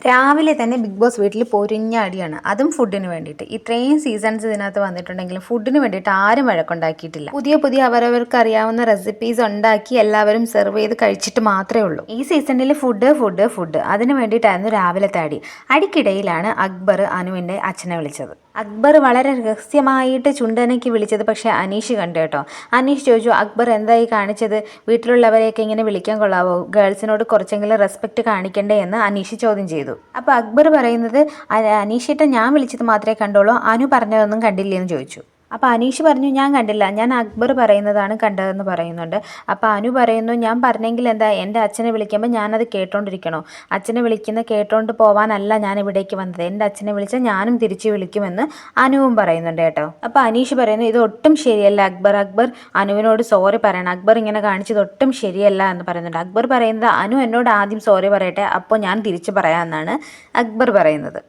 രാവിലെ തന്നെ big boss വീട്ടിൽ പൊരിഞ്ഞ അടിയാണ്, അതും ഫുഡിന് വേണ്ടിയിട്ട്. ഇത്രയും സീസൺസ് ഇതിനകത്ത് വന്നിട്ടുണ്ടെങ്കിലും ഫുഡിന് വേണ്ടിയിട്ട് ആരും വഴക്കുണ്ടാക്കിയിട്ടില്ല. പുതിയ പുതിയ അവരവർക്ക് അറിയാവുന്ന റെസിപ്പീസ് ഉണ്ടാക്കി എല്ലാവരും സെർവ് ചെയ്ത് കഴിച്ചിട്ട് മാത്രമേ ഉള്ളൂ. ഈ സീസണിൽ ഫുഡ് ഫുഡ് ഫുഡ് അതിന് വേണ്ടിയിട്ടായിരുന്നു രാവിലത്തെ അടി. അടിക്കിടയിലാണ് അക്ബർ അനുവിൻ്റെ അച്ഛനെ വിളിച്ചത്. അക്ബർ വളരെ രഹസ്യമായിട്ട് ചുണ്ടനയ്ക്ക് വിളിച്ചത് പക്ഷേ അനീഷ് കണ്ടു കേട്ടോ. അനീഷ് ചോദിച്ചു, അക്ബർ എന്തായി കാണിച്ചത്? വീട്ടിലുള്ളവരെയൊക്കെ ഇങ്ങനെ വിളിക്കാൻ കൊള്ളാവോ? ഗേൾസിനോട് കുറച്ചെങ്കിലും റെസ്പെക്റ്റ് കാണിക്കണ്ടേ എന്ന് അനീഷ് ചോദ്യം ചെയ്തു. അപ്പോൾ അക്ബർ പറയുന്നത്, അനീഷേട്ടൻ ഞാൻ വിളിച്ചത് മാത്രമേ കണ്ടോളൂ, അനു പറഞ്ഞതൊന്നും കണ്ടില്ലേന്ന് ചോദിച്ചു. അപ്പോൾ അനീഷ് പറഞ്ഞു, ഞാൻ കണ്ടില്ല, ഞാൻ അക്ബർ പറയുന്നതാണ് കണ്ടതെന്ന് പറയുന്നുണ്ട്. അപ്പോൾ അനു പറയുന്നു, ഞാൻ പറഞ്ഞെങ്കിൽ എന്താ, എൻ്റെ അച്ഛനെ വിളിക്കുമ്പോൾ ഞാനത് കേട്ടോണ്ടിരിക്കണോ? അച്ഛനെ വിളിക്കുന്ന കേട്ടോണ്ട് പോവാനല്ല ഞാൻ ഇവിടേക്ക് വന്നത്, എൻ്റെ അച്ഛനെ വിളിച്ചാൽ ഞാനും തിരിച്ചു വിളിക്കുമെന്ന് അനുവും പറയുന്നുണ്ട് കേട്ടോ. അപ്പോൾ അനീഷ് പറയുന്നു, ഇത് ഒട്ടും ശരിയല്ല അക്ബർ, അക്ബർ അനുവിനോട് സോറി പറയണം, അക്ബർ ഇങ്ങനെ കാണിച്ചത് ഒട്ടും ശരിയല്ല എന്ന് പറയുന്നുണ്ട്. അക്ബർ പറയുന്നത്, അനു എന്നോട് ആദ്യം സോറി പറയട്ടെ, അപ്പോൾ ഞാൻ തിരിച്ചു പറയാമെന്നാണ് അക്ബർ പറയുന്നത്.